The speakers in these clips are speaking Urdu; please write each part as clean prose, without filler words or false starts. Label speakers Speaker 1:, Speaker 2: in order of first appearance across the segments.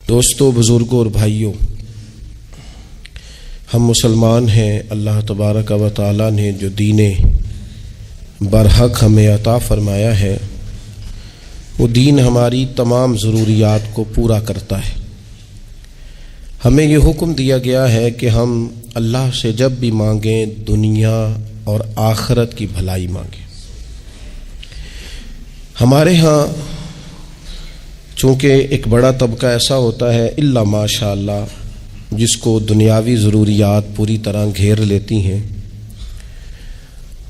Speaker 1: دوستوں، بزرگوں اور بھائیوں، ہم مسلمان ہیں۔ اللہ تبارک و تعالیٰ نے جو دین برحق ہمیں عطا فرمایا ہے، وہ دین ہماری تمام ضروریات کو پورا کرتا ہے۔ ہمیں یہ حکم دیا گیا ہے کہ ہم اللہ سے جب بھی مانگیں دنیا اور آخرت کی بھلائی مانگیں۔ ہمارے ہاں چونکہ ایک بڑا طبقہ ایسا ہوتا ہے الا ماشاء اللہ جس کو دنیاوی ضروریات پوری طرح گھیر لیتی ہیں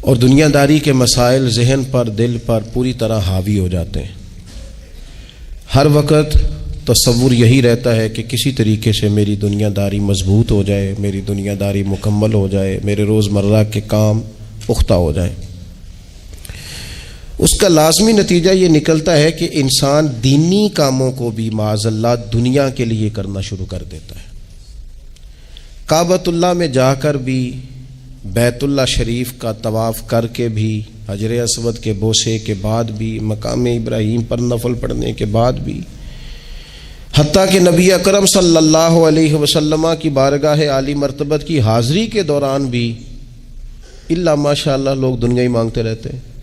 Speaker 1: اور دنیا داری کے مسائل ذہن پر، دل پر پوری طرح حاوی ہو جاتے ہیں۔ ہر وقت تصور یہی رہتا ہے کہ کسی طریقے سے میری دنیا داری مضبوط ہو جائے، میری دنیا داری مکمل ہو جائے، میرے روزمرہ کے کام پختہ ہو جائیں۔ اس کا لازمی نتیجہ یہ نکلتا ہے کہ انسان دینی کاموں کو بھی معاذ اللہ دنیا کے لیے کرنا شروع کر دیتا ہے۔ کعبۃ اللہ میں جا کر بھی، بیت اللہ شریف کا طواف کر کے بھی، حجر اسود کے بوسے کے بعد بھی، مقام ابراہیم پر نفل پڑھنے کے بعد بھی، حتیٰ کہ نبی اکرم صلی اللہ علیہ وسلم کی بارگاہ عالی مرتبت کی حاضری کے دوران بھی الا ماشاء اللہ لوگ دنیا ہی مانگتے رہتے ہیں۔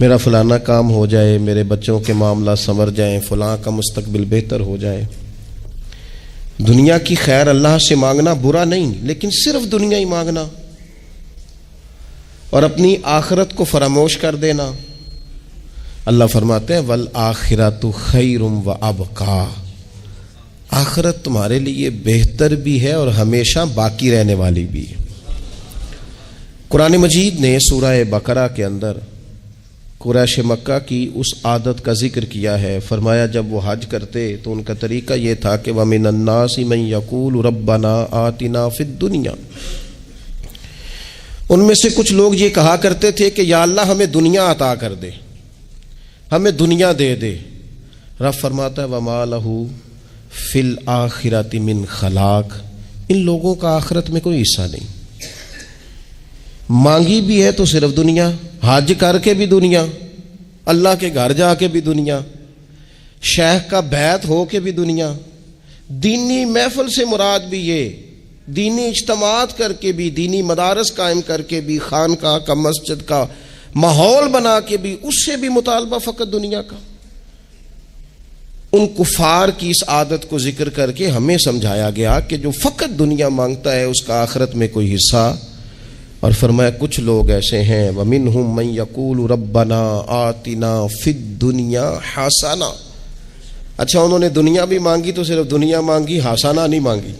Speaker 1: میرا فلانا کام ہو جائے، میرے بچوں کے معاملات سنور جائیں، فلاں کا مستقبل بہتر ہو جائے۔ دنیا کی خیر اللہ سے مانگنا برا نہیں، لیکن صرف دنیا ہی مانگنا اور اپنی آخرت کو فراموش کر دینا۔ اللہ فرماتے ہیں والآخرۃ خیر وابقیٰ، آخرت تمہارے لیے بہتر بھی ہے اور ہمیشہ باقی رہنے والی بھی ہے۔ قرآن مجید نے سورہ بقرہ کے اندر قریش مکہ کی اس عادت کا ذکر کیا ہے۔ فرمایا جب وہ حج کرتے تو ان کا طریقہ یہ تھا کہ وَمِنَ النَّاسِ مَن يَقُولُ رَبَّنَا آتِنَا فِي الدُّنْيَا، ان میں سے کچھ لوگ یہ کہا کرتے تھے کہ یا اللہ ہمیں دنیا عطا کر دے، ہمیں دنیا دے دے۔ رب فرماتا ہے وَمَا لَهُ فِي الْآخِرَةِ مِنْ خَلَاقٍ، ان لوگوں کا آخرت میں کوئی حصہ نہیں۔ مانگی بھی ہے تو صرف دنیا، حج کر کے بھی دنیا، اللہ کے گھر جا کے بھی دنیا، شیخ کا بیعت ہو کے بھی دنیا، دینی محفل سے مراد بھی یہ، دینی اجتماعات کر کے بھی، دینی مدارس قائم کر کے بھی، خانقاہ کا مسجد کا ماحول بنا کے بھی، اس سے بھی مطالبہ فقط دنیا کا۔ ان کفار کی اس عادت کو ذکر کر کے ہمیں سمجھایا گیا کہ جو فقط دنیا مانگتا ہے اس کا آخرت میں کوئی حصہ، اور فرمایا کچھ لوگ ایسے ہیں وَمِنْهُمْ مَنْ يَقُولُ رَبَّنَا آتِنَا فِي الدُّنْيَا حَسَنَةً، اچھا انہوں نے دنیا بھی مانگی تو صرف دنیا مانگی، حسنہ نہیں مانگی۔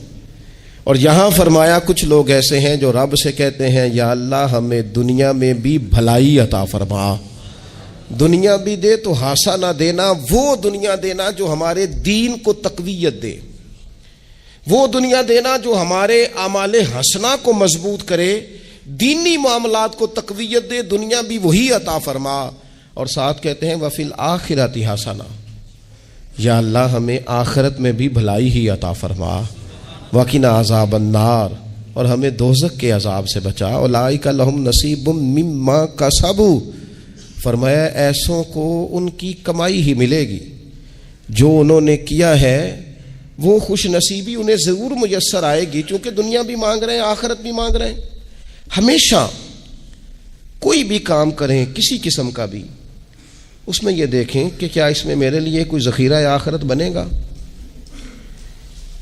Speaker 1: اور یہاں فرمایا کچھ لوگ ایسے ہیں جو رب سے کہتے ہیں یا اللہ ہمیں دنیا میں بھی بھلائی عطا فرما، دنیا بھی دے تو حسنہ دینا، وہ دنیا دینا جو ہمارے دین کو تقویت دے، وہ دنیا دینا جو ہمارے اعمال حسنہ کو مضبوط کرے، دینی معاملات کو تقویت دے، دنیا بھی وہی عطا فرما۔ اور ساتھ کہتے ہیں وَفِي الْآخِرَةِ حَسَنَةً، یا اللہ ہمیں آخرت میں بھی بھلائی ہی عطا فرما، وَقِنَا عَذَابَ النَّارِ، اور ہمیں دوزخ کے عذاب سے بچا، اولئک لہم نصیب مما کسبوا، فرمایا ایسوں کو ان کی کمائی ہی ملے گی، جو انہوں نے کیا ہے وہ خوش نصیبی انہیں ضرور میسر آئے گی، چونکہ دنیا بھی مانگ رہے ہیں، آخرت بھی مانگ رہے ہیں۔ ہمیشہ کوئی بھی کام کریں کسی قسم کا بھی، اس میں یہ دیکھیں کہ کیا اس میں میرے لیے کوئی ذخیرہ آخرت بنے گا،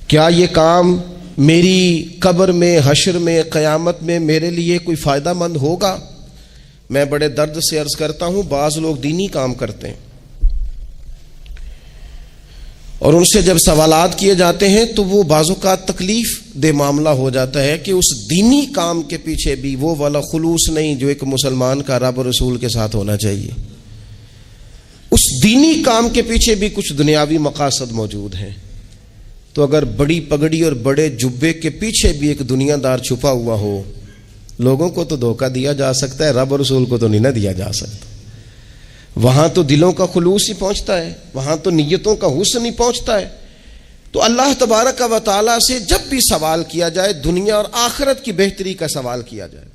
Speaker 1: کیا یہ کام میری قبر میں، حشر میں، قیامت میں میرے لیے کوئی فائدہ مند ہوگا۔ میں بڑے درد سے عرض کرتا ہوں بعض لوگ دینی کام کرتے ہیں اور ان سے جب سوالات کیے جاتے ہیں تو وہ بعض اوقات تکلیف دہ معاملہ ہو جاتا ہے کہ اس دینی کام کے پیچھے بھی وہ والا خلوص نہیں جو ایک مسلمان کا رب اور رسول کے ساتھ ہونا چاہیے، اس دینی کام کے پیچھے بھی کچھ دنیاوی مقاصد موجود ہیں۔ تو اگر بڑی پگڑی اور بڑے جبے کے پیچھے بھی ایک دنیا دار چھپا ہوا ہو، لوگوں کو تو دھوکہ دیا جا سکتا ہے، رب اور رسول کو تو نہیں نہ دیا جا سکتا۔ وہاں تو دلوں کا خلوص ہی پہنچتا ہے، وہاں تو نیتوں کا حسن ہی پہنچتا ہے۔ تو اللہ تبارک و تعالیٰ سے جب بھی سوال کیا جائے دنیا اور آخرت کی بہتری کا سوال کیا جائے۔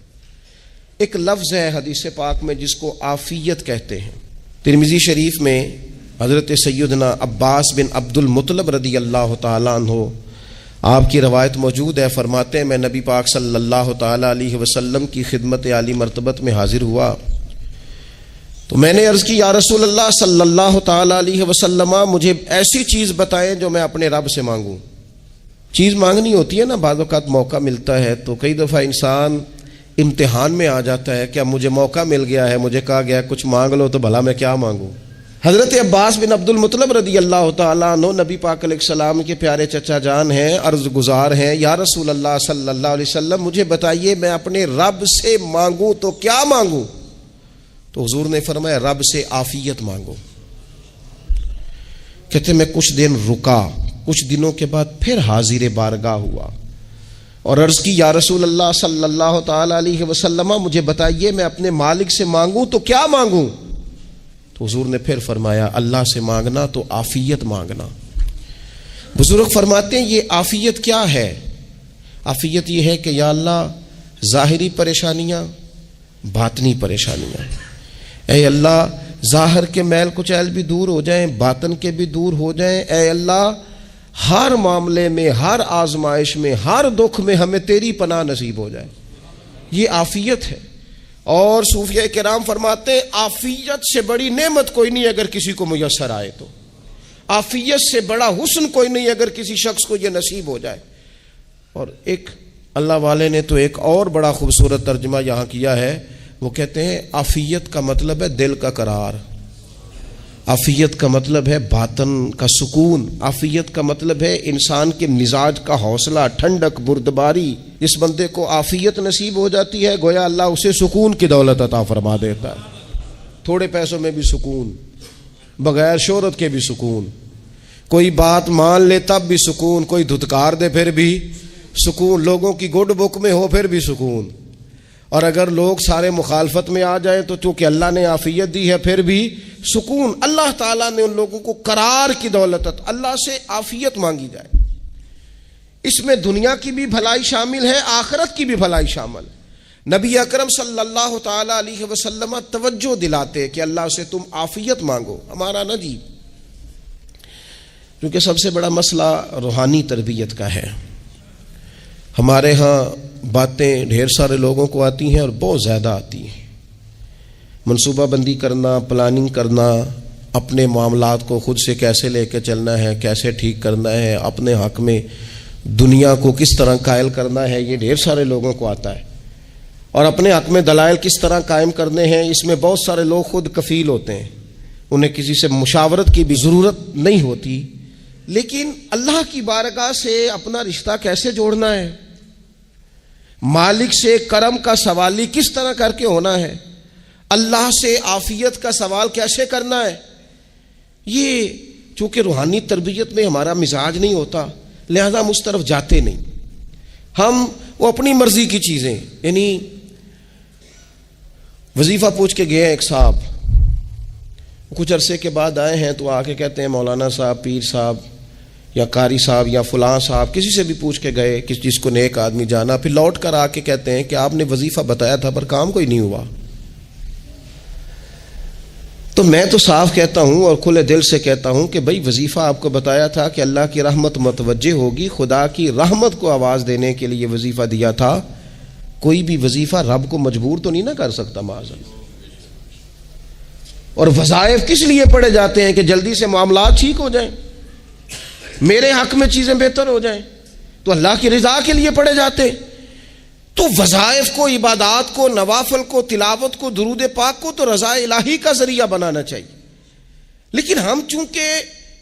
Speaker 1: ایک لفظ ہے حدیث پاک میں جس کو عافیت کہتے ہیں، ترمذی شریف میں حضرت سیدنا عباس بن عبد المطلب رضی اللہ تعالیٰ عنہ، آپ کی روایت موجود ہے، فرماتے ہیں میں نبی پاک صلی اللہ تعالیٰ علیہ وسلم کی خدمت عالی مرتبت میں حاضر ہوا تو میں نے عرض کی یا رسول اللہ صلی اللہ تعالیٰ علیہ وسلم، مجھے ایسی چیز بتائیں جو میں اپنے رب سے مانگوں۔ چیز مانگنی ہوتی ہے نا، بعض اوقات موقع ملتا ہے تو کئی دفعہ انسان امتحان میں آ جاتا ہے کہ اب مجھے موقع مل گیا ہے، مجھے کہا گیا کچھ مانگ لو تو بھلا میں کیا مانگوں۔ حضرت عباس بن عبد المطلب رضی اللہ تعالیٰ عنہ نبی پاک علیہ السلام کے پیارے چچا جان ہیں، عرض گزار ہیں یا رسول اللہ صلی اللہ علیہ وسلم، مجھے بتائیے میں اپنے رب سے مانگوں تو کیا مانگوں؟ تو حضور نے فرمایا رب سے عافیت مانگو۔ کہتے میں کچھ دن رکا، کچھ دنوں کے بعد پھر حاضر بارگاہ ہوا اور عرض کی یا رسول اللہ صلی اللہ تعالیٰ علیہ وسلم، مجھے بتائیے میں اپنے مالک سے مانگوں تو کیا مانگوں؟ تو حضور نے پھر فرمایا اللہ سے مانگنا تو عافیت مانگنا۔ بزرگ فرماتے ہیں یہ عافیت کیا ہے؟ عافیت یہ ہے کہ یا اللہ ظاہری پریشانیاں، باطنی پریشانیاں، اے اللہ ظاہر کے میل کچیل بھی دور ہو جائیں، باطن کے بھی دور ہو جائیں، اے اللہ ہر معاملے میں، ہر آزمائش میں، ہر دکھ میں ہمیں تیری پناہ نصیب ہو جائے۔ یہ عافیت ہے۔ اور صوفیاء کرام فرماتے ہیں عافیت سے بڑی نعمت کوئی نہیں اگر کسی کو میسر آئے تو، عافیت سے بڑا حسن کوئی نہیں اگر کسی شخص کو یہ نصیب ہو جائے۔ اور ایک اللہ والے نے تو ایک اور بڑا خوبصورت ترجمہ یہاں کیا ہے، وہ کہتے ہیں عافیت کا مطلب ہے دل کا قرار، عافیت کا مطلب ہے باطن کا سکون، عافیت کا مطلب ہے انسان کے مزاج کا حوصلہ، ٹھنڈک، بردباری۔ جس بندے کو عافیت نصیب ہو جاتی ہے گویا اللہ اسے سکون کی دولت عطا فرما دیتا ہے، تھوڑے پیسوں میں بھی سکون، بغیر شہرت کے بھی سکون، کوئی بات مان لے تب بھی سکون، کوئی دھتکار دے پھر بھی سکون، لوگوں کی گڈ بک میں ہو پھر بھی سکون، اور اگر لوگ سارے مخالفت میں آ جائیں تو چونکہ اللہ نے عافیت دی ہے پھر بھی سکون۔ اللہ تعالیٰ نے ان لوگوں کو قرار کی دولت، اللہ سے عافیت مانگی جائے، اس میں دنیا کی بھی بھلائی شامل ہے، آخرت کی بھی بھلائی شامل۔ نبی اکرم صلی اللہ تعالیٰ علیہ وسلم توجہ دلاتے کہ اللہ سے تم عافیت مانگو، ہمارا نہ جی، کیونکہ سب سے بڑا مسئلہ روحانی تربیت کا ہے۔ ہمارے ہاں باتیں ڈھیر سارے لوگوں کو آتی ہیں اور بہت زیادہ آتی ہیں، منصوبہ بندی کرنا، پلاننگ کرنا، اپنے معاملات کو خود سے کیسے لے کے چلنا ہے، کیسے ٹھیک کرنا ہے، اپنے حق میں دنیا کو کس طرح قائل کرنا ہے، یہ ڈھیر سارے لوگوں کو آتا ہے، اور اپنے حق میں دلائل کس طرح قائم کرنے ہیں، اس میں بہت سارے لوگ خود کفیل ہوتے ہیں، انہیں کسی سے مشاورت کی بھی ضرورت نہیں ہوتی۔ لیکن اللہ کی بارگاہ سے اپنا رشتہ کیسے جوڑنا ہے، مالک سے کرم کا سوالی کس طرح کر کے ہونا ہے، اللہ سے عافیت کا سوال کیسے کرنا ہے، یہ چونکہ روحانی تربیت میں ہمارا مزاج نہیں ہوتا لہذا ہم اس طرف جاتے نہیں، ہم وہ اپنی مرضی کی چیزیں، یعنی وظیفہ پوچھ کے گئے ہیں ایک صاحب، کچھ عرصے کے بعد آئے ہیں تو آ کے کہتے ہیں مولانا صاحب، پیر صاحب یا قاری صاحب یا فلاں صاحب، کسی سے بھی پوچھ کے گئے کہ جس کو نیک آدمی جانا، پھر لوٹ کر آ کے کہتے ہیں کہ آپ نے وظیفہ بتایا تھا پر کام کوئی نہیں ہوا۔ تو میں تو صاف کہتا ہوں اور کھلے دل سے کہتا ہوں کہ بھئی وظیفہ آپ کو بتایا تھا کہ اللہ کی رحمت متوجہ ہوگی، خدا کی رحمت کو آواز دینے کے لیے وظیفہ دیا تھا، کوئی بھی وظیفہ رب کو مجبور تو نہیں نہ کر سکتا معاذ اللہ۔ اور وظائف کس لیے پڑھے جاتے ہیں کہ جلدی سے معاملات ٹھیک ہو جائیں، میرے حق میں چیزیں بہتر ہو جائیں، تو اللہ کی رضا کے لیے پڑھے جاتے۔ تو وظائف کو، عبادات کو، نوافل کو، تلاوت کو، درود پاک کو تو رضا الہی کا ذریعہ بنانا چاہیے، لیکن ہم چونکہ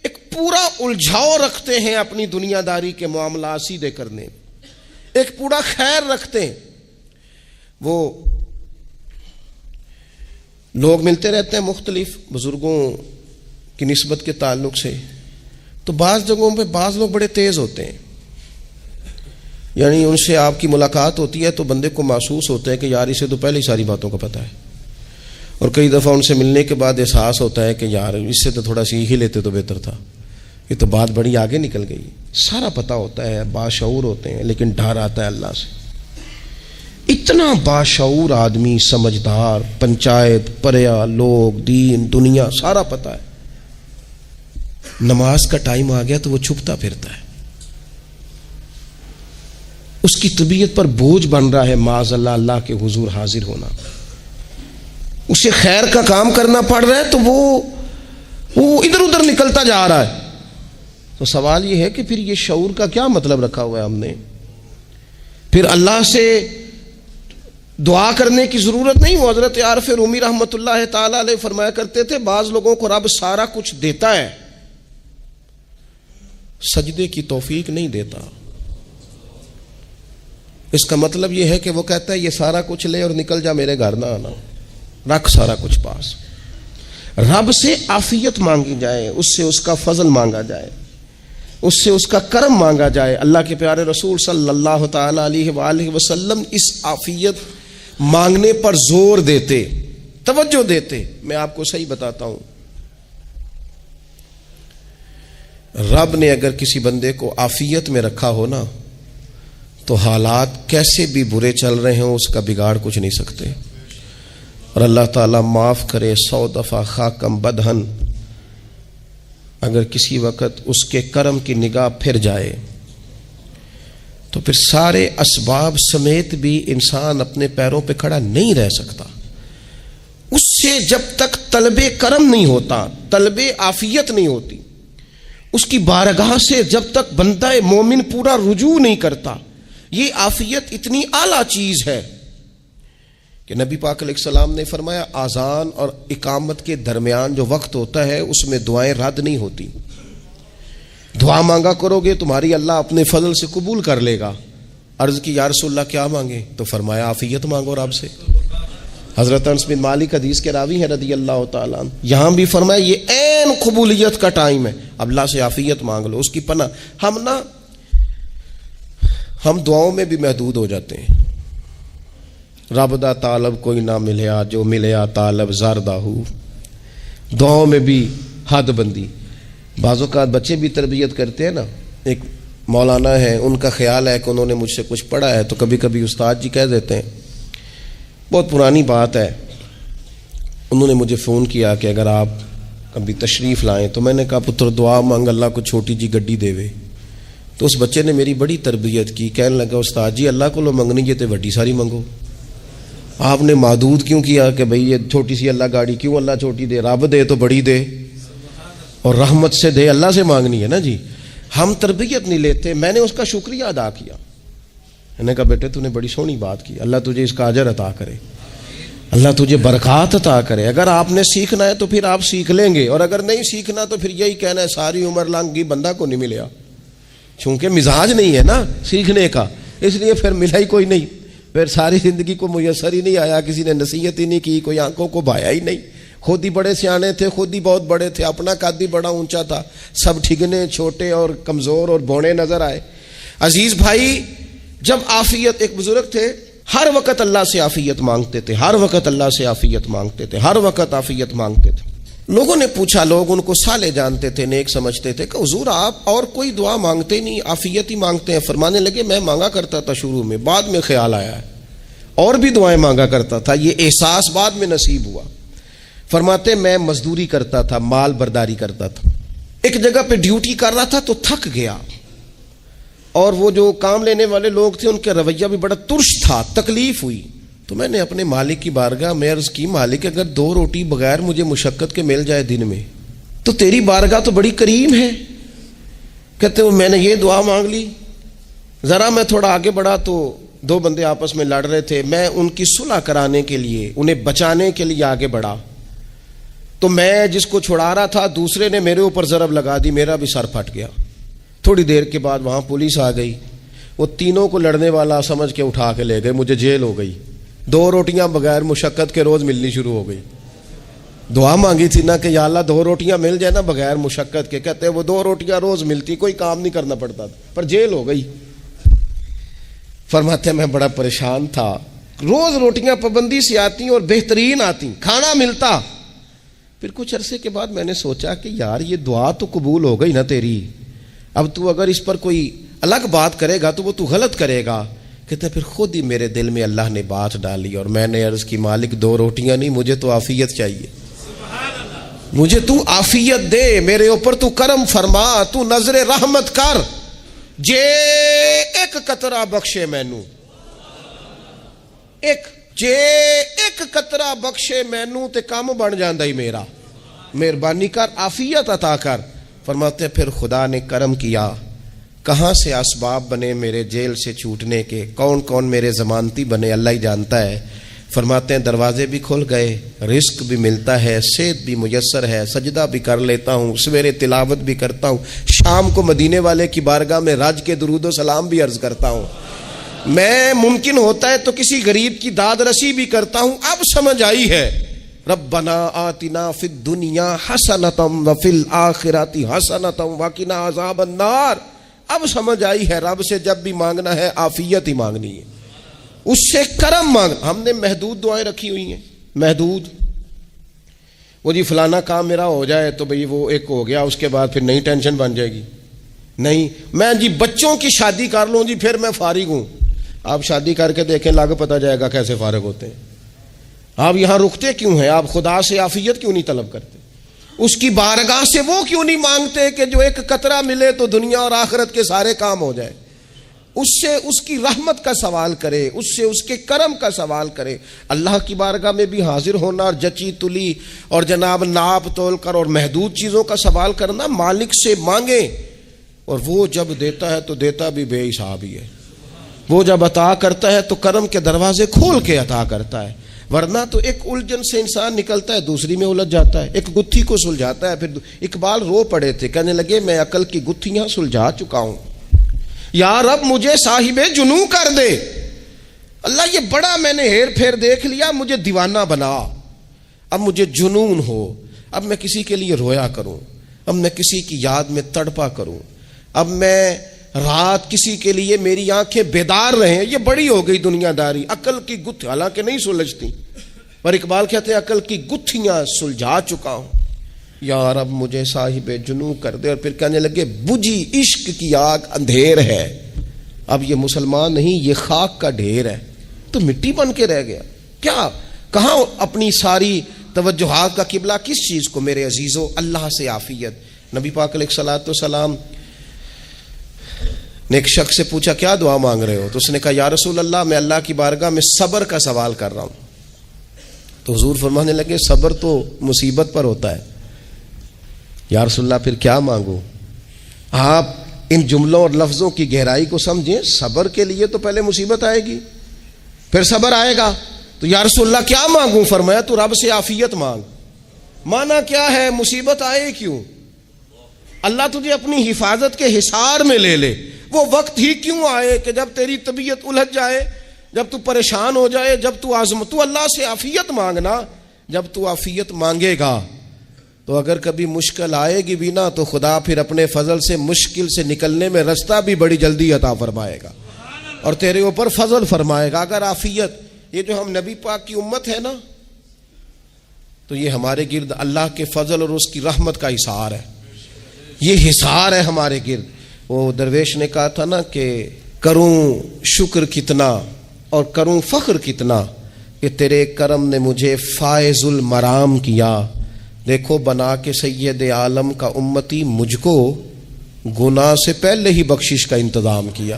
Speaker 1: ایک پورا الجھاؤ رکھتے ہیں اپنی دنیا داری کے معاملات سیدھے کرنے، ایک پورا خیر رکھتے ہیں، وہ لوگ ملتے رہتے ہیں مختلف بزرگوں کی نسبت کے تعلق سے، تو بعض جگہوں پہ بعض لوگ بڑے تیز ہوتے ہیں، یعنی ان سے آپ کی ملاقات ہوتی ہے تو بندے کو محسوس ہوتا ہے کہ یار اسے تو پہلے ہی ساری باتوں کا پتہ ہے، اور کئی دفعہ ان سے ملنے کے بعد احساس ہوتا ہے کہ یار اس سے تو تھوڑا سیکھ ہی لیتے تو بہتر تھا، یہ تو بات بڑی آگے نکل گئی۔ سارا پتہ ہوتا ہے، باشعور ہوتے ہیں، لیکن ڈر آتا ہے اللہ سے۔ اتنا باشعور آدمی، سمجھدار، پنچایت، پریا، لوگ، دین، دنیا سارا پتہ ہے، نماز کا ٹائم آ گیا تو وہ چھپتا پھرتا ہے. اس کی طبیعت پر بوجھ بن رہا ہے معاذ اللہ اللہ کے حضور حاضر ہونا. اسے خیر کا کام کرنا پڑ رہا ہے تو وہ ادھر ادھر نکلتا جا رہا ہے. تو سوال یہ ہے کہ پھر یہ شعور کا کیا مطلب رکھا ہوا ہے ہم نے؟ پھر اللہ سے دعا کرنے کی ضرورت نہیں. وہ حضرت عارف رومی رحمۃ اللہ تعالی علیہ فرمایا کرتے تھے بعض لوگوں کو رب سارا کچھ دیتا ہے، سجدے کی توفیق نہیں دیتا. اس کا مطلب یہ ہے کہ وہ کہتا ہے یہ سارا کچھ لے اور نکل جا، میرے گھر نہ آنا، رکھ سارا کچھ پاس. رب سے عافیت مانگی جائے، اس سے اس کا فضل مانگا جائے، اس سے اس کا کرم مانگا جائے. اللہ کے پیارے رسول صلی اللہ تعالی علیہ وآلہ وسلم اس عافیت مانگنے پر زور دیتے، توجہ دیتے. میں آپ کو صحیح بتاتا ہوں، رب نے اگر کسی بندے کو عافیت میں رکھا ہو نا تو حالات کیسے بھی برے چل رہے ہوں اس کا بگاڑ کچھ نہیں سکتے. اور اللہ تعالیٰ معاف کرے 100 دفعہ خاکم بدہن، اگر کسی وقت اس کے کرم کی نگاہ پھر جائے تو پھر سارے اسباب سمیت بھی انسان اپنے پیروں پہ کھڑا نہیں رہ سکتا. اس سے جب تک طلب کرم نہیں ہوتا، طلب عافیت نہیں ہوتی، اس کی بارگاہ سے جب تک بندہ مومن پورا رجوع نہیں کرتا. یہ عافیت اتنی اعلیٰ چیز ہے کہ نبی پاک علیہ السلام نے فرمایا اذان اور اقامت کے درمیان جو وقت ہوتا ہے اس میں دعائیں رد نہیں ہوتی. دعا مانگا کرو گے تمہاری اللہ اپنے فضل سے قبول کر لے گا. عرض کی یا رسول اللہ کیا مانگے؟ تو فرمایا عافیت مانگو رب سے. حضرت انس بن مالک حدیث کے راوی ہیں رضی اللہ تعالیٰ عنہ، یہاں بھی فرمایا یہ عین قبولیت کا ٹائم ہے، اب اللہ سے عافیت مانگ لو، اس کی پناہ. ہم دعاؤں میں بھی محدود ہو جاتے ہیں. رب دا طالب کوئی نہ ملیا، جو ملیا طالب زردہ ہو. دعاؤں میں بھی حد بندی. بعض اوقات بچے بھی تربیت کرتے ہیں نا. ایک مولانا ہے، ان کا خیال ہے کہ انہوں نے مجھ سے کچھ پڑھا ہے تو کبھی کبھی استاد جی کہہ دیتے ہیں. بہت پرانی بات ہے، انہوں نے مجھے فون کیا کہ اگر آپ کبھی تشریف لائیں تو میں نے کہا پتر دعا مانگ اللہ کو چھوٹی جی گڈی دے وے. تو اس بچے نے میری بڑی تربیت کی، کہنے لگا استاد جی اللہ کو لو منگنی جے تے وڈی ساری منگو. آپ نے محدود کیوں کیا کہ بھئی یہ چھوٹی سی اللہ گاڑی کیوں اللہ چھوٹی دے؟ رب دے تو بڑی دے اور رحمت سے دے، اللہ سے مانگنی ہے نا جی. ہم تربیت نہیں لیتے. میں نے اس کا شکریہ ادا کیا، میں نے کہا بیٹے تو نے بڑی سونی بات کی، اللہ تجھے اس کا اجر عطا کرے، اللہ تجھے برکات عطا کرے. اگر آپ نے سیکھنا ہے تو پھر آپ سیکھ لیں گے، اور اگر نہیں سیکھنا تو پھر یہی کہنا ہے ساری عمر لنگ گئی بندہ کو نہیں ملیا. چونکہ مزاج نہیں ہے نا سیکھنے کا، اس لیے پھر ملا ہی کوئی نہیں. پھر ساری زندگی کو میسر ہی نہیں آیا، کسی نے نصیحت ہی نہیں کی، کوئی آنکھوں کو بھایا ہی نہیں. خود ہی بڑے سیانے تھے، خود ہی بہت بڑے تھے، اپنا قد ہی بڑا اونچا تھا، سب ٹھگنے چھوٹے اور کمزور اور بونے نظر آئے. عزیز بھائی، جب عافیت، ایک بزرگ تھے ہر وقت اللہ سے عافیت مانگتے تھے، ہر وقت اللہ سے عافیت مانگتے تھے، ہر وقت عافیت مانگتے تھے. لوگوں نے پوچھا، لوگ ان کو صالح جانتے تھے، نیک سمجھتے تھے کہ حضور آپ اور کوئی دعا مانگتے نہیں، عافیت ہی مانگتے ہیں. فرمانے لگے میں مانگا کرتا تھا شروع میں، بعد میں خیال آیا ہے اور بھی دعائیں مانگا کرتا تھا، یہ احساس بعد میں نصیب ہوا. فرماتے میں مزدوری کرتا تھا، مال برداری کرتا تھا، ایک جگہ پہ ڈیوٹی کر رہا تھا تو تھک گیا، اور وہ جو کام لینے والے لوگ تھے ان کا رویہ بھی بڑا ترش تھا، تکلیف ہوئی. تو میں نے اپنے مالک کی بارگاہ میں عرض کی مالک اگر 2 روٹی بغیر مجھے مشقت کے مل جائے دن میں تو تیری بارگاہ تو بڑی کریم ہے. کہتے ہیں میں نے یہ دعا مانگ لی. ذرا میں تھوڑا آگے بڑھا تو 2 بندے آپس میں لڑ رہے تھے، میں ان کی صلح کرانے کے لیے، انہیں بچانے کے لیے آگے بڑھا تو میں جس کو چھڑا رہا تھا دوسرے نے میرے اوپر ضرب لگا دی، میرا بھی سر پھٹ گیا. تھوڑی دیر کے بعد وہاں پولیس آ گئی، وہ تینوں کو لڑنے والا سمجھ کے اٹھا کے لے گئے، مجھے جیل ہو گئی. 2 روٹیاں بغیر مشقت کے روز ملنی شروع ہو گئی. دعا مانگی تھی نا کہ یا اللہ 2 روٹیاں مل جائے نا بغیر مشقت کے. کہتے ہیں وہ 2 روٹیاں روز ملتی، کوئی کام نہیں کرنا پڑتا تھا، پر جیل ہو گئی. فرماتے ہیں میں بڑا پریشان تھا، روز روٹیاں پابندی سے آتی اور بہترین آتی، کھانا ملتا. پھر کچھ عرصے کے بعد میں نے سوچا کہ یار یہ دعا تو قبول ہو گئی نا تیری، اب تو اگر اس پر کوئی الگ بات کرے گا تو وہ تو غلط کرے گا. کہتے پھر خود ہی میرے دل میں اللہ نے بات ڈالی اور میں نے عرض کی مالک 2 روٹیاں نہیں، مجھے تو عافیت چاہیے، مجھے تو عافیت دے، میرے اوپر تو کرم فرما، تو نظر رحمت کر، جے ایک قطرہ بخشے مینوں، ایک قطرہ بخشے مینوں تے کام بن جاندا ہی میرا، مہربانی کر، عافیت عطا کر۔ فرماتے پھر خدا نے کرم کیا، کہاں سے اسباب بنے میرے جیل سے چھوٹنے کے، کون کون میرے ضمانتی بنے اللہ ہی جانتا ہے۔ فرماتے ہیں دروازے بھی کھل گئے، رزق بھی ملتا ہے، صحت بھی میسر ہے، سجدہ بھی کر لیتا ہوں، سویرے تلاوت بھی کرتا ہوں، شام کو مدینے والے کی بارگاہ میں راج کے درود و سلام بھی عرض کرتا ہوں، میں ممکن ہوتا ہے تو کسی غریب کی داد رسی بھی کرتا ہوں۔ اب سمجھ آئی ہے، ربنا آتنا فی الدنیا حسنۃ وفی الآخرۃ حسنۃ وقنا عذاب النار۔ اب سمجھ آئی ہے رب سے جب بھی مانگنا ہے عافیت ہی مانگنی ہے، اس سے کرم مانگ۔ ہم نے محدود دعائیں رکھی ہوئی ہیں، محدود، وہ جی فلانا کام میرا ہو جائے تو بھئی وہ ایک ہو گیا، اس کے بعد پھر نئی ٹینشن بن جائے گی، نہیں میں جی بچوں کی شادی کر لوں جی پھر میں فارغ ہوں۔ آپ شادی کر کے دیکھیں، لاگ پتہ جائے گا کیسے فارغ ہوتے ہیں۔ آپ یہاں رکتے کیوں ہیں؟ آپ خدا سے عافیت کیوں نہیں طلب کرتے؟ اس کی بارگاہ سے وہ کیوں نہیں مانگتے کہ جو ایک قطرہ ملے تو دنیا اور آخرت کے سارے کام ہو جائے؟ اس سے اس کی رحمت کا سوال کرے، اس سے اس کے کرم کا سوال کرے۔ اللہ کی بارگاہ میں بھی حاضر ہونا اور جچی تلی اور جناب ناپ تول کر اور محدود چیزوں کا سوال کرنا، مالک سے مانگیں، اور وہ جب دیتا ہے تو دیتا بھی بے حساب ہی ہے۔ وہ جب عطا کرتا ہے تو کرم کے دروازے کھول کے عطا کرتا ہے، ورنہ تو ایک الجھن سے انسان نکلتا ہے دوسری میں الجھ جاتا ہے، ایک گتھی کو سلجھاتا ہے۔ پھر اقبال رو پڑے تھے، کہنے لگے میں عقل کی گتھیاں سلجھا چکا ہوں، یا رب مجھے صاحب جنوں کر دے۔ اللہ یہ بڑا میں نے ہیر پھیر دیکھ لیا، مجھے دیوانہ بنا، اب مجھے جنون ہو، اب میں کسی کے لیے رویا کروں، اب میں کسی کی یاد میں تڑپا کروں، اب میں رات کسی کے لیے میری آنکھیں بیدار رہیں۔ یہ بڑی ہو گئی دنیا داری، عقل کی گتھی حالانکہ نہیں سلجھتی، پر اقبال کہتے ہیں عقل کی گتھیاں سلجھا چکا ہوں، یا رب مجھے صاحب جنوں کر دے۔ اور پھر کہنے لگے بجھی عشق کی آگ اندھیر ہے، اب یہ مسلمان نہیں، یہ خاک کا ڈھیر ہے، تو مٹی بن کے رہ گیا۔ کیا کہاں اپنی ساری توجہات کا قبلہ کس چیز کو؟ میرے عزیزو اللہ سے عافیت۔ نبی پاک علیہ الصلوۃ والسلام نے ایک شخص سے پوچھا کیا دعا مانگ رہے ہو؟ تو اس نے کہا یا رسول اللہ میں اللہ کی بارگاہ میں صبر کا سوال کر رہا ہوں۔ تو حضور فرمانے لگے صبر تو مصیبت پر ہوتا ہے۔ یا رسول اللہ پھر کیا مانگوں؟ آپ ان جملوں اور لفظوں کی گہرائی کو سمجھیں، صبر کے لیے تو پہلے مصیبت آئے گی پھر صبر آئے گا۔ تو یا رسول اللہ کیا مانگوں؟ فرمایا تو رب سے عافیت مانگ۔ مانا کیا ہے؟ مصیبت آئے کیوں؟ اللہ تجھے اپنی حفاظت کے حصار میں لے لے، وہ وقت ہی کیوں آئے کہ جب تیری طبیعت الجھ جائے، جب تو پریشان ہو جائے، جب تو تو اللہ سے عافیت مانگنا۔ جب تو عافیت مانگے گا تو اگر کبھی مشکل آئے گی بھی نا، تو خدا پھر اپنے فضل سے مشکل سے نکلنے میں رستہ بھی بڑی جلدی عطا فرمائے گا اور تیرے اوپر فضل فرمائے گا۔ اگر عافیت، یہ جو ہم نبی پاک کی امت ہے نا، تو یہ ہمارے گرد اللہ کے فضل اور اس کی رحمت کا حصار ہے، یہ حصار ہے ہمارے گرد۔ وہ درویش نے کہا تھا نا کہ کروں شکر کتنا اور کروں فخر کتنا کہ تیرے کرم نے مجھے فائز المرام کیا، دیکھو بنا کے سید عالم کا امتی مجھ کو گناہ سے پہلے ہی بخشش کا انتظام کیا۔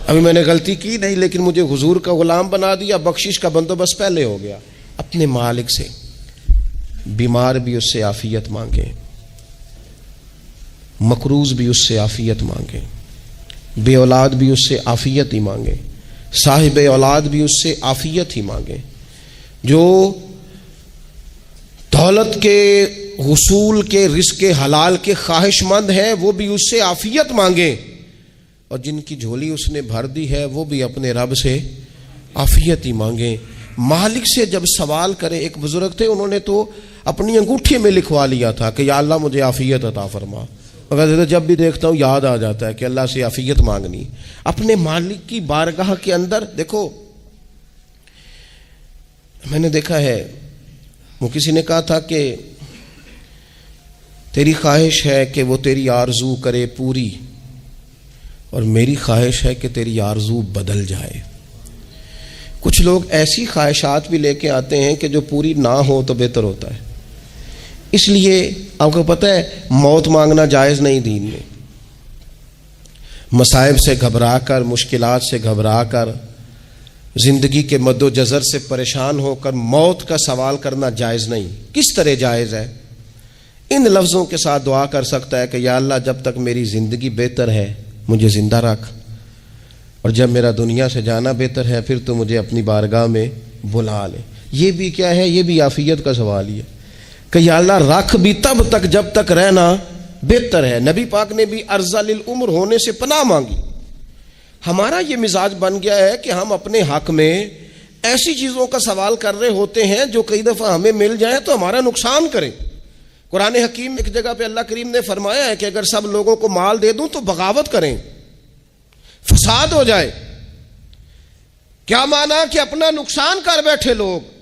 Speaker 1: ابھی میں نے غلطی کی نہیں، لیکن مجھے حضور کا غلام بنا دیا، بخشش کا بندوبست پہلے ہو گیا۔ اپنے مالک سے، بیمار بھی اس سے عافیت مانگیں، مقروض بھی اس سے عافیت مانگیں، بے اولاد بھی اس سے عافیت ہی مانگیں، صاحب اولاد بھی اس سے عافیت ہی مانگیں، جو دولت کے حصول کے رزق حلال کے خواہش مند ہیں وہ بھی اس سے عافیت مانگیں، اور جن کی جھولی اس نے بھر دی ہے وہ بھی اپنے رب سے عافیت ہی مانگیں۔ مالک سے جب سوال کرے، ایک بزرگ تھے انہوں نے تو اپنی انگوٹھی میں لکھوا لیا تھا کہ یا اللہ مجھے عافیت عطا فرما، مگر جب بھی دیکھتا ہوں یاد آ جاتا ہے کہ اللہ سے عافیت مانگنی۔ اپنے مالک کی بارگاہ کے اندر دیکھو، میں نے دیکھا ہے وہ کسی نے کہا تھا کہ تیری خواہش ہے کہ وہ تیری آرزو کرے پوری، اور میری خواہش ہے کہ تیری آرزو بدل جائے۔ کچھ لوگ ایسی خواہشات بھی لے کے آتے ہیں کہ جو پوری نہ ہو تو بہتر ہوتا ہے، اس لیے آپ کو پتہ ہے موت مانگنا جائز نہیں دین میں. مصائب سے گھبرا کر، مشکلات سے گھبرا کر، زندگی کے مد و جزر سے پریشان ہو کر موت کا سوال کرنا جائز نہیں. کس طرح جائز ہے؟ ان لفظوں کے ساتھ دعا کر سکتا ہے کہ یا اللہ جب تک میری زندگی بہتر ہے مجھے زندہ رکھ، اور جب میرا دنیا سے جانا بہتر ہے پھر تو مجھے اپنی بارگاہ میں بلا لے. یہ بھی کیا ہے؟ یہ بھی عافیت کا سوال ہی ہے کہ یا اللہ رکھ بھی تب تک جب تک رہنا بہتر ہے. نبی پاک نے بھی ارذل العمر ہونے سے پناہ مانگی. ہمارا یہ مزاج بن گیا ہے کہ ہم اپنے حق میں ایسی چیزوں کا سوال کر رہے ہوتے ہیں جو کئی دفعہ ہمیں مل جائیں تو ہمارا نقصان کریں. قرآن حکیم ایک جگہ پہ اللہ کریم نے فرمایا ہے کہ اگر سب لوگوں کو مال دے دوں تو بغاوت کریں، فساد ہو جائے. کیا مانا؟ کہ اپنا نقصان کر بیٹھے لوگ.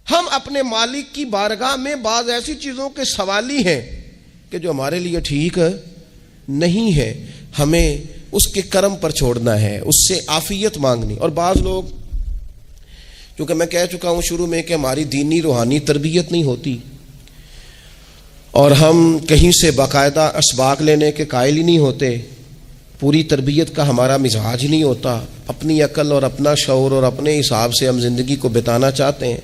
Speaker 1: ہم اپنے مالک کی بارگاہ میں بعض ایسی چیزوں کے سوالی ہیں کہ جو ہمارے لیے ٹھیک نہیں ہے، ہمیں اس کے کرم پر چھوڑنا ہے، اس سے عافیت مانگنی. اور بعض لوگ، چونکہ میں کہہ چکا ہوں شروع میں کہ ہماری دینی روحانی تربیت نہیں ہوتی اور ہم کہیں سے باقاعدہ اسباق لینے کے قائل ہی نہیں ہوتے، پوری تربیت کا ہمارا مزاج نہیں ہوتا، اپنی عقل اور اپنا شعور اور اپنے حساب سے ہم زندگی کو بتانا چاہتے ہیں.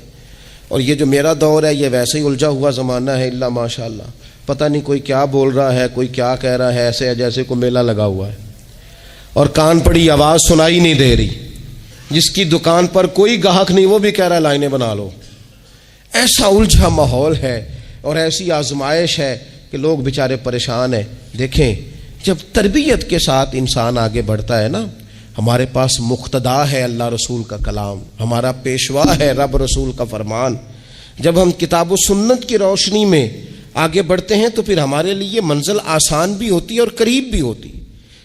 Speaker 1: اور یہ جو میرا دور ہے یہ ویسے ہی الجھا ہوا زمانہ ہے، اللہ ماشاء اللہ، پتہ نہیں کوئی کیا بول رہا ہے، کوئی کیا کہہ رہا ہے، ایسے جیسے کوئی میلہ لگا ہوا ہے اور کان پڑی آواز سنائی نہیں دے رہی. جس کی دکان پر کوئی گاہک نہیں وہ بھی کہہ رہا ہے لائنیں بنا لو. ایسا الجھا ماحول ہے اور ایسی آزمائش ہے کہ لوگ بیچارے پریشان ہیں. دیکھیں جب تربیت کے ساتھ انسان آگے بڑھتا ہے نا، ہمارے پاس مقتدا ہے اللہ رسول کا کلام، ہمارا پیشوا ہے رب رسول کا فرمان. جب ہم کتاب و سنت کی روشنی میں آگے بڑھتے ہیں تو پھر ہمارے لیے منزل آسان بھی ہوتی ہے اور قریب بھی ہوتی.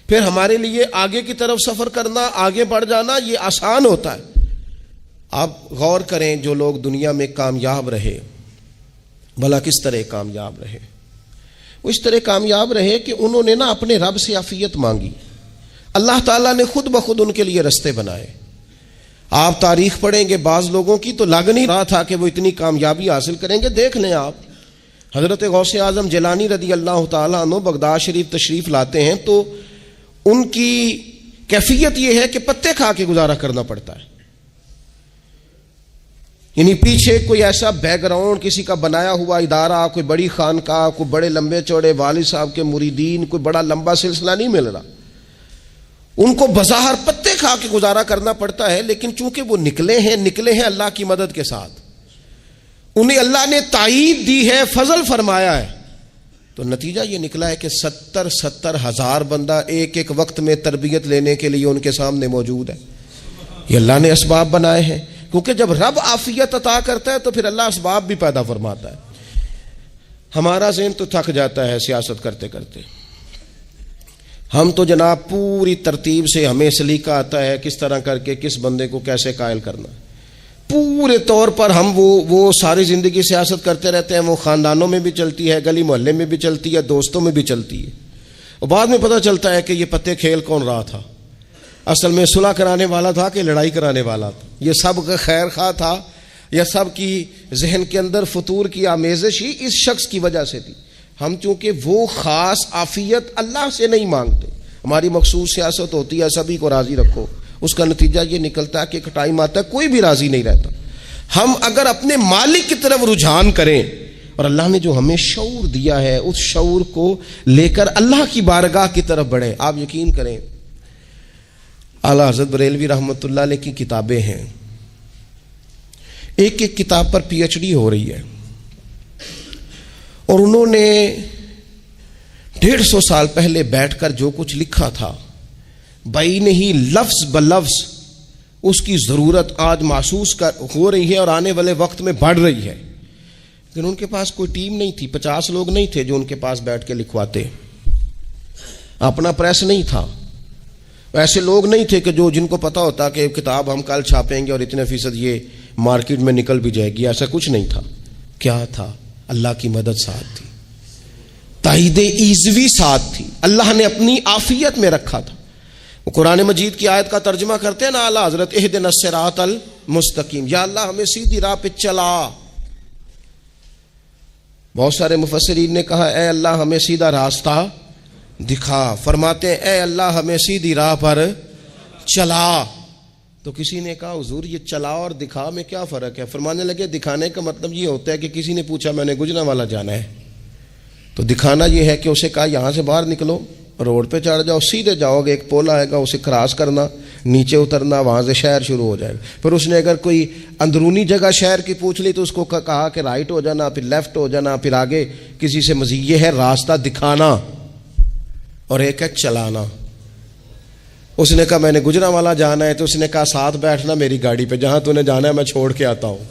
Speaker 1: پھر ہمارے لیے آگے کی طرف سفر کرنا، آگے بڑھ جانا یہ آسان ہوتا ہے. آپ غور کریں جو لوگ دنیا میں کامیاب رہے، بھلا کس طرح کامیاب رہے؟ وہ اس طرح کامیاب رہے کہ انہوں نے نا اپنے رب سے عافیت مانگی. اللہ تعالیٰ نے خود بخود ان کے لیے رستے بنائے. آپ تاریخ پڑھیں گے بعض لوگوں کی تو لگ نہیں رہا تھا کہ وہ اتنی کامیابی حاصل کریں گے. دیکھ لیں آپ حضرت غوث اعظم جیلانی رضی اللہ تعالیٰ عنہ بغداد شریف تشریف لاتے ہیں تو ان کی کیفیت یہ ہے کہ پتے کھا کے گزارا کرنا پڑتا ہے. یعنی پیچھے کوئی ایسا بیک گراؤنڈ کسی کا بنایا ہوا ادارہ، کوئی بڑی خانقاہ، کوئی بڑے لمبے چوڑے والد صاحب کے مریدین، کوئی بڑا لمبا سلسلہ نہیں مل رہا. ان کو بظاہر پتے کھا کے گزارا کرنا پڑتا ہے، لیکن چونکہ وہ نکلے ہیں اللہ کی مدد کے ساتھ، انہیں اللہ نے تائید دی ہے، فضل فرمایا ہے، تو نتیجہ یہ نکلا ہے کہ 70 ہزار بندہ ایک ایک وقت میں تربیت لینے کے لیے ان کے سامنے موجود ہے. یہ اللہ نے اسباب بنائے ہیں، کیونکہ جب رب عافیت عطا کرتا ہے تو پھر اللہ اسباب بھی پیدا فرماتا ہے. ہمارا ذہن تو تھک جاتا ہے سیاست کرتے کرتے. ہم تو جناب پوری ترتیب سے ہمیں سلیقہ آتا ہے کس طرح کر کے کس بندے کو کیسے قائل کرنا. پورے طور پر ہم وہ ساری زندگی سیاست کرتے رہتے ہیں. وہ خاندانوں میں بھی چلتی ہے، گلی محلے میں بھی چلتی ہے، دوستوں میں بھی چلتی ہے، اور بعد میں پتہ چلتا ہے کہ یہ پتے کھیل کون رہا تھا. اصل میں صلح کرانے والا تھا کہ لڑائی کرانے والا تھا. یہ سب کا خیر خواہ تھا، یہ سب کی ذہن کے اندر فطور کی آمیزش ہی اس شخص کی وجہ سے تھی. ہم چونکہ وہ خاص عافیت اللہ سے نہیں مانگتے، ہماری مخصوص سیاست ہوتی ہے سبھی کو راضی رکھو. اس کا نتیجہ یہ نکلتا ہے کہ ایک ٹائم آتا ہے کوئی بھی راضی نہیں رہتا. ہم اگر اپنے مالک کی طرف رجحان کریں اور اللہ نے جو ہمیں شعور دیا ہے اس شعور کو لے کر اللہ کی بارگاہ کی طرف بڑھیں. آپ یقین کریں اعلیٰ حضرت بریلوی رحمۃ اللہ علیہ کی کتابیں ہیں، ایک ایک کتاب پر پی ایچ ڈی ہو رہی ہے، اور انہوں نے 150 سال پہلے بیٹھ کر جو کچھ لکھا تھا بین ہی لفظ بلفظ اس کی ضرورت آج محسوس ہو رہی ہے اور آنے والے وقت میں بڑھ رہی ہے. لیکن ان کے پاس کوئی ٹیم نہیں تھی، 50 لوگ نہیں تھے جو ان کے پاس بیٹھ کے لکھواتے، اپنا پریس نہیں تھا، ایسے لوگ نہیں تھے کہ جن کو پتا ہوتا کہ کتاب ہم کل چھاپیں گے اور اتنے فیصد یہ مارکیٹ میں نکل بھی جائے گی. ایسا کچھ نہیں تھا. کیا تھا؟ اللہ کی مدد ساتھ تھی، تائید ایزوی ساتھ تھی، اللہ نے اپنی عافیت میں رکھا تھا. وہ قرآن مجید کی آیت کا ترجمہ کرتے ہیں نا اعلیٰ حضرت اہدنا الصراط المستقیم، یا اللہ ہمیں سیدھی راہ پہ چلا. بہت سارے مفسرین نے کہا اے اللہ ہمیں سیدھا راستہ دکھا، فرماتے ہیں اے اللہ ہمیں سیدھی راہ پر چلا۔ تو کسی نے کہا حضور یہ چلا اور دکھا میں کیا فرق ہے؟ فرمانے لگے دکھانے کا مطلب یہ ہوتا ہے کہ کسی نے پوچھا میں نے گجرانوالہ جانا ہے، تو دکھانا یہ ہے کہ اسے کہا یہاں سے باہر نکلو، روڈ پہ چڑھ جاؤ، سیدھے جاؤ گے، ایک پول آئے گا اسے کراس کرنا، نیچے اترنا، وہاں سے شہر شروع ہو جائے گا۔ پھر اس نے اگر کوئی اندرونی جگہ شہر کی پوچھ لی تو اس کو کہا کہ رائٹ ہو جانا، پھر لیفٹ ہو جانا، پھر آگے کسی سے مزید۔ یہ ہے راستہ دکھانا اور ایک ہے چلانا۔ اس نے کہا میں نے گجرانوالہ جانا ہے، تو اس نے کہا ساتھ بیٹھنا میری گاڑی پہ، جہاں تو نے جانا ہے میں چھوڑ کے آتا ہوں۔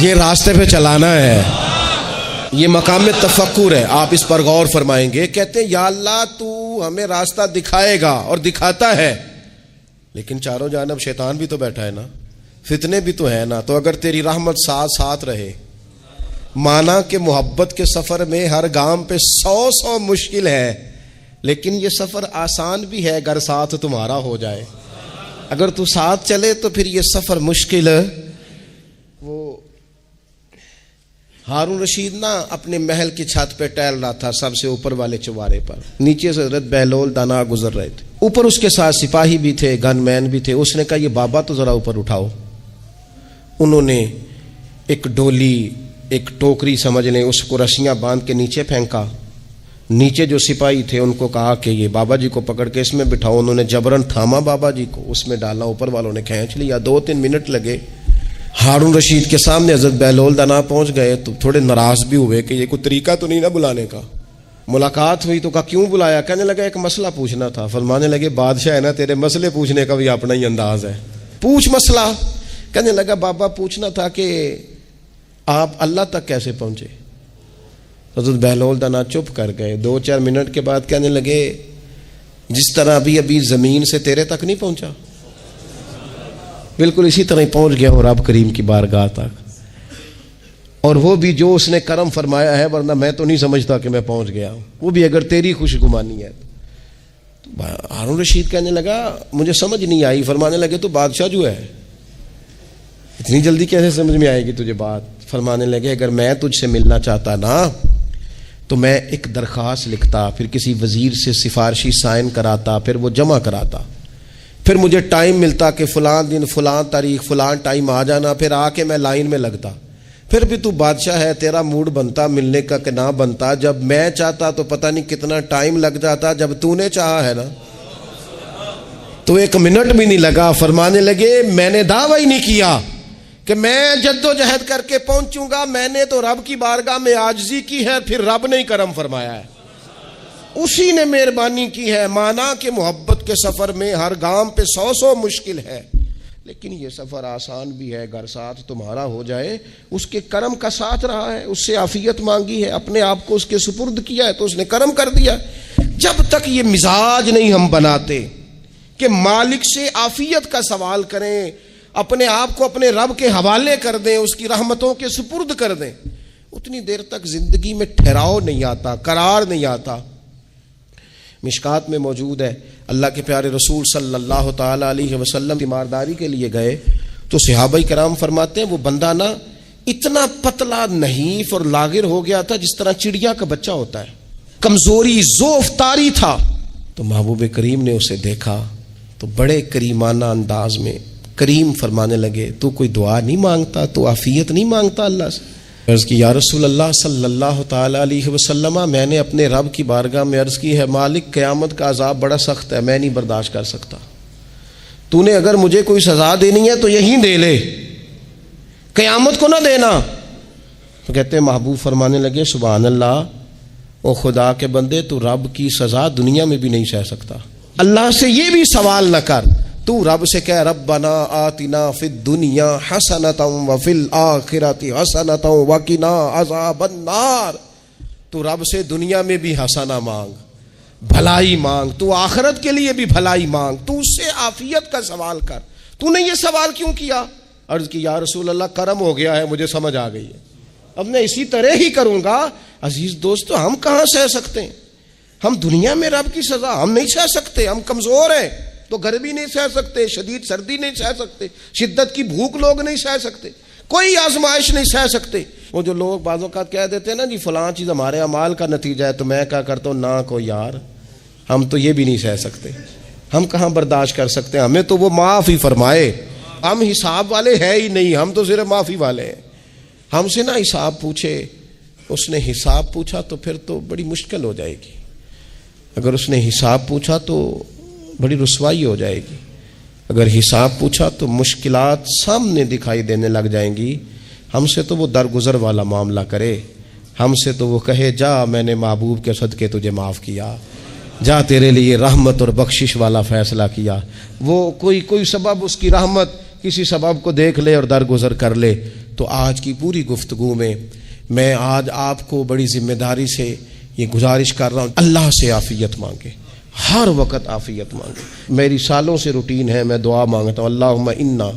Speaker 1: یہ راستے پہ چلانا ہے، یہ مقام تفکر ہے، آپ اس پر غور فرمائیں گے۔ کہتے ہیں یا اللہ تو ہمیں راستہ دکھائے گا اور دکھاتا ہے، لیکن چاروں جانب شیطان بھی تو بیٹھا ہے نا، فتنے بھی تو ہے نا، تو اگر تیری رحمت ساتھ رہے، مانا کہ محبت کے سفر میں ہر گام پہ 100 مشکل ہے، لیکن یہ سفر آسان بھی ہے اگر ساتھ تمہارا ہو جائے۔ اگر تو ساتھ چلے تو پھر یہ سفر مشکل ہے۔ وہ ہارون رشید نا اپنے محل کی چھت پہ ٹہل رہا تھا، سب سے اوپر والے چوارے پر، نیچے سے حضرت بہلول دانا گزر رہے تھے، اوپر اس کے ساتھ سپاہی بھی تھے، گن مین بھی تھے۔ اس نے کہا یہ بابا تو ذرا اوپر اٹھاؤ۔ انہوں نے ایک ڈولی، ایک ٹوکری سمجھ لیں، اس کو رسیاں باندھ کے نیچے پھینکا۔ نیچے جو سپاہی تھے ان کو کہا کہ یہ بابا جی کو پکڑ کے اس میں بٹھاؤ۔ انہوں نے جبرن تھاما بابا جی کو، اس میں ڈالا، اوپر والوں نے کھینچ لیا۔ 2-3 منٹ لگے۔ ہارون رشید کے سامنے حضرت بہلول دانا پہنچ گئے تو تھوڑے ناراض بھی ہوئے کہ یہ کوئی طریقہ تو نہیں نا بلانے کا۔ ملاقات ہوئی تو کہا کیوں بلایا؟ کہنے لگا ایک مسئلہ پوچھنا تھا۔ فرمانے لگے بادشاہ ہے نا، تیرے مسئلے پوچھنے کا بھی اپنا ہی انداز ہے، پوچھ مسئلہ۔ کہنے لگا بابا پوچھنا تھا کہ آپ اللہ تک کیسے پہنچے؟ حضرت بہلول دانا چپ کر گئے۔ 2-4 منٹ کے بعد کہنے لگے جس طرح ابھی زمین سے تیرے تک نہیں پہنچا، بالکل اسی طرح ہی پہنچ گیا اور رب کریم کی بارگاہ تک، اور وہ بھی جو اس نے کرم فرمایا ہے، ورنہ میں تو نہیں سمجھتا کہ میں پہنچ گیا ہوں، وہ بھی اگر تیری خوش گمانی ہے۔ تو ہارون رشید کہنے لگا مجھے سمجھ نہیں آئی۔ فرمانے لگے تو بادشاہ جو ہے اتنی جلدی کیسے سمجھ میں آئے گی تجھے بات؟ فرمانے لگے اگر میں تجھ سے ملنا چاہتا نا تو میں ایک درخواست لکھتا، پھر کسی وزیر سے سفارشی سائن کراتا، پھر وہ جمع کراتا، پھر مجھے ٹائم ملتا کہ فلاں دن فلاں تاریخ فلاں ٹائم آ جانا، پھر آ کے میں لائن میں لگتا۔ پھر بھی تو بادشاہ ہے، تیرا موڈ بنتا ملنے کا کہ نہ بنتا؟ جب میں چاہتا تو پتہ نہیں کتنا ٹائم لگ جاتا، جب تو نے چاہا ہے نا تو 1 منٹ بھی نہیں لگا۔ فرمانے لگے میں نے دعویٰ ہی نہیں کیا کہ میں جد و جہد کر کے پہنچوں گا، میں نے تو رب کی بارگاہ میں عاجزی کی ہے، پھر رب نے ہی کرم فرمایا ہے، اسی نے مہربانی کی ہے۔ مانا کہ محبت کے سفر میں ہر گام پہ 100 مشکل ہے، لیکن یہ سفر آسان بھی ہے اگر ساتھ تمہارا ہو جائے۔ اس کے کرم کا ساتھ رہا ہے، اس سے عافیت مانگی ہے، اپنے آپ کو اس کے سپرد کیا ہے تو اس نے کرم کر دیا۔ جب تک یہ مزاج نہیں ہم بناتے کہ مالک سے عافیت کا سوال کریں، اپنے آپ کو اپنے رب کے حوالے کر دیں، اس کی رحمتوں کے سپرد کر دیں، اتنی دیر تک زندگی میں ٹھہراؤ نہیں آتا، قرار نہیں آتا۔ مشکات میں موجود ہے، اللہ کے پیارے رسول صلی اللہ تعالی علیہ وسلم تیمارداری کے لیے گئے تو صحابہ کرام فرماتے ہیں وہ بندہ نا اتنا پتلا نحیف اور لاغر ہو گیا تھا جس طرح چڑیا کا بچہ ہوتا ہے، کمزوری ضعف طاری تھا۔ تو محبوب کریم نے اسے دیکھا تو بڑے کریمانہ انداز میں کریم فرمانے لگے تو کوئی دعا نہیں مانگتا، تو عافیت نہیں مانگتا اللہ سے؟ عرض کی یا رسول اللہ صلی اللہ تعالی علیہ وسلم، میں نے اپنے رب کی بارگاہ میں عرض کی ہے مالک قیامت کا عذاب بڑا سخت ہے، میں نہیں برداشت کر سکتا، تو نے اگر مجھے کوئی سزا دینی ہے تو یہیں دے لے، قیامت کو نہ دینا۔ تو کہتے ہیں محبوب فرمانے لگے سبحان اللہ، او خدا کے بندے تو رب کی سزا دنیا میں بھی نہیں سہ سکتا، اللہ سے یہ بھی سوال نہ کر، تو رب سے کہہ ربنا آتنا فی الدنیا حسنۃ وفی الآخرۃ حسنۃ وقنا عذاب النار۔ تو رب سے دنیا میں بھی حسنہ مانگ، بھلائی مانگ، تو آخرت کے لیے بھی بھلائی مانگ، تو اس سے عافیت کا سوال کر۔ تو نے یہ سوال کیوں کیا؟ عرض کی یا رسول اللہ کرم ہو گیا ہے، مجھے سمجھ آ گئی ہے، اب میں اسی طرح ہی کروں گا۔ عزیز دوستو ہم کہاں سہ سکتے ہیں؟ ہم دنیا میں رب کی سزا ہم نہیں سہ سکتے، ہم کمزور ہیں تو گرمی نہیں سہ سکتے، شدید سردی نہیں سہ سکتے، شدت کی بھوک لوگ نہیں سہ سکتے، کوئی آزمائش نہیں سہ سکتے. وہ جو لوگ بعض اوقات کہہ دیتے ہیں نا جی فلاں چیز ہمارے اعمال کا نتیجہ ہے، تو میں کیا کرتا ہوں، نہ کو یار ہم تو یہ بھی نہیں سہ سکتے، ہم کہاں برداشت کر سکتے ہیں، ہمیں تو وہ معاف ہی فرمائے. ہم حساب والے ہے ہی نہیں، ہم تو صرف معافی والے ہیں. ہم سے نہ حساب پوچھے، اس نے حساب پوچھا تو پھر تو بڑی مشکل ہو جائے گی. اگر اس نے حساب پوچھا تو بڑی رسوائی ہو جائے گی. اگر حساب پوچھا تو مشکلات سامنے دکھائی دینے لگ جائیں گی. ہم سے تو وہ درگزر والا معاملہ کرے، ہم سے تو وہ کہے جا میں نے محبوب کے صدقے تجھے معاف کیا، جا تیرے لیے رحمت اور بخشش والا فیصلہ کیا. وہ کوئی سبب، اس کی رحمت کسی سبب کو دیکھ لے اور درگزر کر لے. تو آج کی پوری گفتگو میں آج آپ کو بڑی ذمہ داری سے یہ گزارش کر رہا ہوں، اللہ سے عافیت مانگے، ہر وقت عافیت مانگے. میری سالوں سے روٹین ہے، میں دعا مانگتا ہوں اللہم انا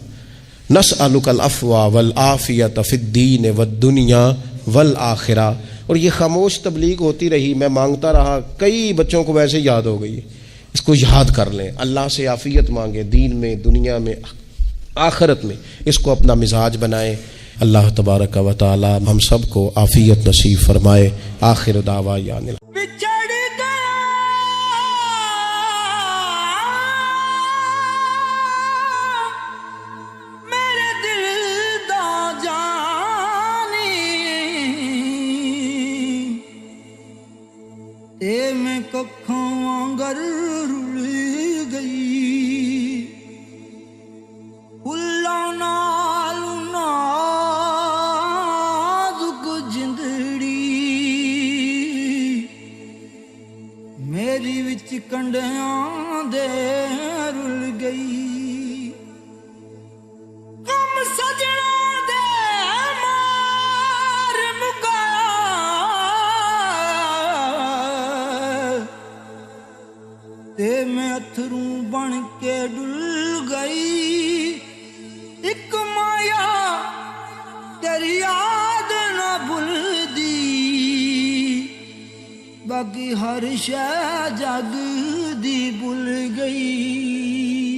Speaker 1: نسألک العفو والعافیت فی الدین والدنیا والآخرہ. اور یہ خاموش تبلیغ ہوتی رہی، میں مانگتا رہا، کئی بچوں کو ویسے یاد ہو گئی. اس کو یاد کر لیں، اللہ سے عافیت مانگے، دین میں، دنیا میں، آخرت میں. اس کو اپنا مزاج بنائیں. اللہ تبارک و تعالی ہم سب کو عافیت نصیب فرمائے. آخر دعوانا
Speaker 2: میں ککھوں وانگر رل گئی، پھلاں نال نازک جندڑی میری وچ کنڈیاں دے رل گئی. غم سجنا دے مار مکا تے میں اتھروں بن کے ڈل گئی. ایک مایا تیری یاد نہ بھلدی، باقی ہر شے جگ دی بھل گئی.